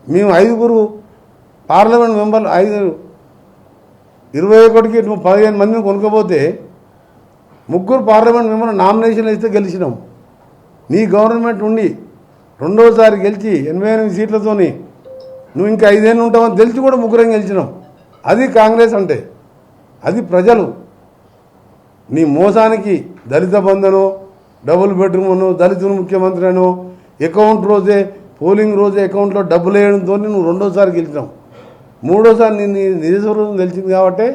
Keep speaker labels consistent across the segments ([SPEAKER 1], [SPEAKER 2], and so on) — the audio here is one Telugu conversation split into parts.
[SPEAKER 1] మేము 5 పార్లమెంట్ మెంబర్లు 21కి నువ్వు 15 మందిని కొనుక్కోపోతే 3 పార్లమెంట్ మెంబర్లు నామినేషన్లు ఇస్తే గెలిచినాం. నీ గవర్నమెంట్ ఉండి రెండోసారి గెలిచి 88 సీట్లతోని నువ్వు ఇంకా 5 ఏళ్ళు ఉంటావని తెలిసి కూడా 3 గెలిచినాం. అది కాంగ్రెస్ అంటే, అది ప్రజలు. నీ మోసానికి దళిత బంధనో, డబుల్ బెడ్రూమ్, దళితులు ముఖ్యమంత్రి అనో, అకౌంట్ రోజే పోలింగ్ రోజే అకౌంట్లో డబ్బులు వేయడంతో నువ్వు రెండోసారి గెలిచినావు. మూడోసారి నీ నిజస్వరూపం తెలిసింది కాబట్టి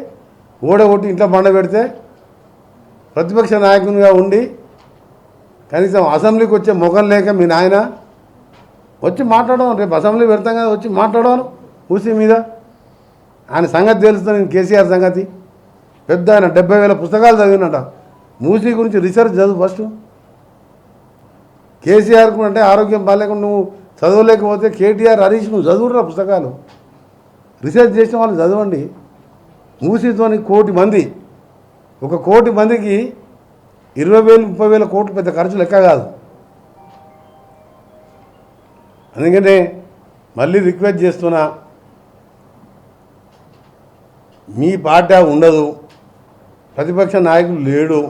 [SPEAKER 1] ఓడగొట్టి ఇంట్లో పండబెడితే ప్రతిపక్ష నాయకునిగా ఉండి కనీసం అసెంబ్లీకి వచ్చే మొఖం లేక మీ నాయన వచ్చి మాట్లాడడం, రేపు అసెంబ్లీ పెడతాం కదా వచ్చి మాట్లాడడం మూసీ మీద. ఆయన సంగతి తెలుస్తుంది. నేను కేసీఆర్ సంగతి పెద్ద ఆయన 70,000 పుస్తకాలు చదివినట. మూసీ గురించి రీసెర్చ్ చదువు ఫస్ట్. కేసీఆర్కు అంటే ఆరోగ్యం బాగాలేకుండా నువ్వు చదవలేకపోతే కేటీఆర్, హరీష్ నువ్వు చదువురా పుస్తకాలు. రీసెర్చ్ చేసిన వాళ్ళు చదవండి. మూసీతోని 1 కోటి మంది, 1 కోటి మందికి 20,000 30,000 కోట్లు పెద్ద ఖర్చు లెక్క కాదు. అందుకనే మళ్ళీ రిక్వెస్ట్ చేస్తున్నా, మీ పార్టీ ఉండదు, ప్రతిపక్ష నాయకులు లేడు,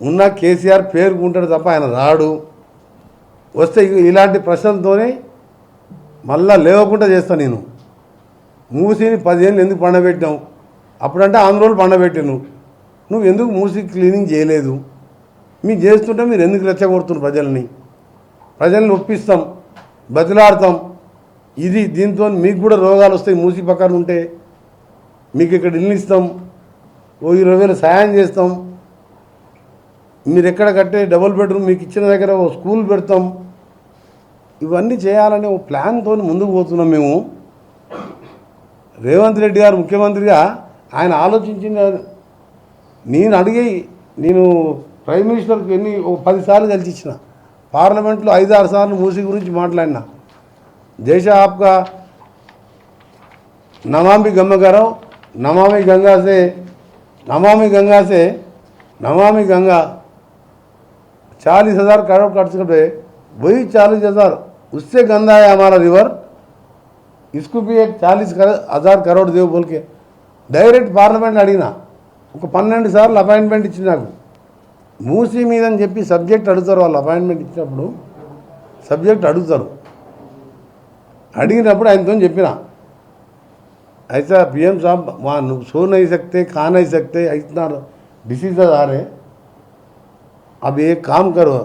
[SPEAKER 1] ఉన్న కేసీఆర్ పేరుకుంటాడు తప్ప ఆయన రాడు. వస్తే ఇలాంటి ప్రశ్నలతోనే మళ్ళా లేవకుండా చేస్తాను. నేను మూసీని 10 ఏళ్ళు ఎందుకు పండబెట్టావు? అప్పుడంటే ఆంధ్రోలు పండబెట్టాను. నువ్వు ఎందుకు మూసీ క్లీనింగ్ చేయలేదు? మీరు చేస్తుంటే మీరు ఎందుకు రెచ్చగొడుతున్నారు ప్రజల్ని? ప్రజల్ని ఒప్పిస్తాం, బతిలాడతాం. దీంతో మీకు కూడా రోగాలు వస్తాయి. మూసీ పక్కన ఉంటే మీకు ఇక్కడ ఇల్లు ఇస్తాం, 20,000 సాయం చేస్తాం. మీరు ఎక్కడ కట్టే డబుల్ బెడ్రూమ్ మీకు ఇచ్చిన దగ్గర స్కూల్ పెడతాం. ఇవన్నీ చేయాలనే ఓ ప్లాన్తో ముందుకు పోతున్నాం మేము. రేవంత్ రెడ్డి గారు ముఖ్యమంత్రిగా ఆయన ఆలోచించిన, నేను ప్రైమ్ మినిస్టర్కి 10 సార్లు కలిసి ఇచ్చిన, పార్లమెంట్లో 5-6 సార్లు మూసీ గురించి మాట్లాడినా. దేశ ఆప్కా నమామి గంగా नमामि गंगा 40,000 करोड़ खर्च करते, वही 40,000 उससे गंदा है हमारा रिवर, इसको भी एक 40,000 करोड़ देव बोल के డైరెక్ట్ పార్లమెంట్ అడిగినా. ఒక 12 సార్లు అపాయింట్మెంట్ ఇచ్చి నాకు మూసీ మీద అని చెప్పి సబ్జెక్ట్ అడుగుతారు. వాళ్ళు అపాయింట్మెంట్ ఇచ్చినప్పుడు సబ్జెక్ట్ అడుగుతారు. అడిగినప్పుడు ఆయనతో చెప్పిన, ऐसा पीएम साहब वहाँ सो नहीं सकते, खा नहीं सकते, इतना डिसीजेज आ रहे, अब एक काम करो,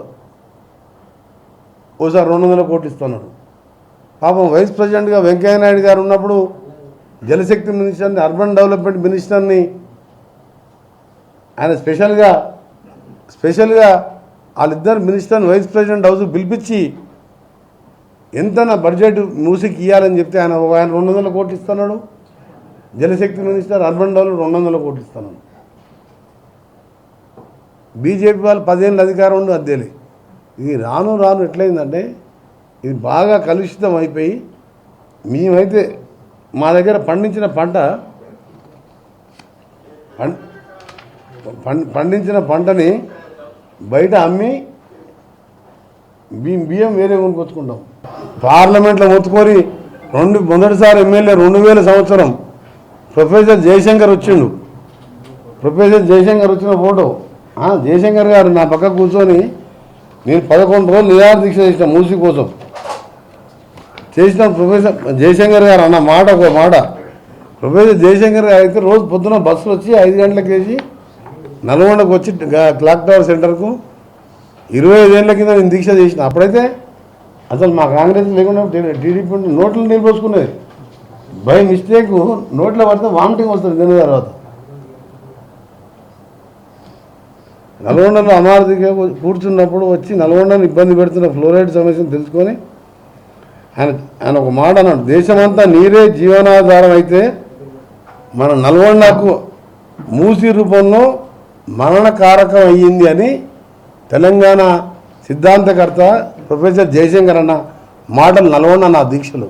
[SPEAKER 1] ఓసారి 200 కోట్లు ఇస్తున్నాడు. పాపం వైస్ ప్రెసిడెంట్గా వెంకయ్య నాయుడు గారు ఉన్నప్పుడు జలశక్తి మినిస్టర్ని, అర్బన్ డెవలప్మెంట్ మినిస్టర్ని ఆయన స్పెషల్గా వాళ్ళిద్దరు మినిస్టర్ని వైస్ ప్రెసిడెంట్ హౌస్ పిలిపించి ఎంత నా బడ్జెట్ మూసీకి ఇవ్వాలని చెప్తే ఆయన 200 కోట్లు ఇస్తున్నాడు. జలశక్తి మినిస్టర్, అర్బన్ డెవలప్మెంట్ 200 కోట్లు ఇస్తున్నాడు. బీజేపీ వాళ్ళు 10 ఏళ్ళు అధికారం ఉండి అద్దెలే. ఇది రాను ఎట్లయిందంటే ఇది బాగా కలుషితం అయిపోయి, మేమైతే మా దగ్గర పండించిన పంటని బయట అమ్మి బియ్యం వేరే కొనుక్కొచ్చుకుంటాం. పార్లమెంట్లో మొత్తుకొని మొదటిసారి ఎమ్మెల్యే 2000 సంవత్సరం ప్రొఫెసర్ జయశంకర్ వచ్చిండు. ప్రొఫెసర్ జయశంకర్ వచ్చిన ఫోటో, జయశంకర్ గారు నా పక్క కూర్చొని నేను 11 రోజులు నిరాహార దీక్ష చేసిన మూసీ కోసం చేసిన ప్రొఫెసర్ జయశంకర్ గారు అన్న మాట, ఒక మాట. ప్రొఫెసర్ జయశంకర్ గారు అయితే రోజు పొద్దున బస్సులు వచ్చి 5 గంటలకు వేసి నల్గొండకు వచ్చి క్లాక్ టవర్ సెంటర్కు 25 ఏళ్ళ కింద నేను దీక్ష చేసిన. అప్పుడైతే అసలు మా కాంగ్రెస్ లేకుండా టీడీపీ నోట్లు నీళ్ళు పోసుకునేది. బై మిస్టేక్ నోట్లో పడితే వామిటింగ్ వస్తుంది తిన్న తర్వాత. నల్గొండలో అమారతిగా కూర్చున్నప్పుడు వచ్చి నల్గొండను ఇబ్బంది పెడుతున్న ఫ్లోరైడ్ సమస్యను తెలుసుకొని ఆయన ఒక మాట అన్నాడు, దేశమంతా నీరే జీవనాధారం అయితే మన నల్గొండకు మూసీ రూపంలో మరణకారకం అయ్యింది అని తెలంగాణ సిద్ధాంతకర్త ప్రొఫెసర్ జయశంకర్ అన్న మాటలు నల్గొండ నా దీక్షలు.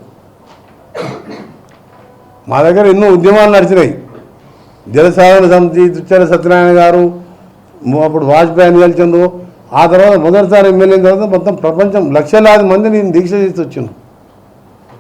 [SPEAKER 1] మా దగ్గర ఎన్నో ఉద్యమాలు నడిచినాయి. జలసాధన సమితి, దుచ్చల సత్యనారాయణ గారు, అప్పుడు వాజ్పేయి నిలిచిండ్రు. ఆ తర్వాత మొదటిసారి ఎమ్మెల్యే తర్వాత మొత్తం ప్రపంచం లక్షలాది మంది నేను దీక్ష చేసి వచ్చిండు.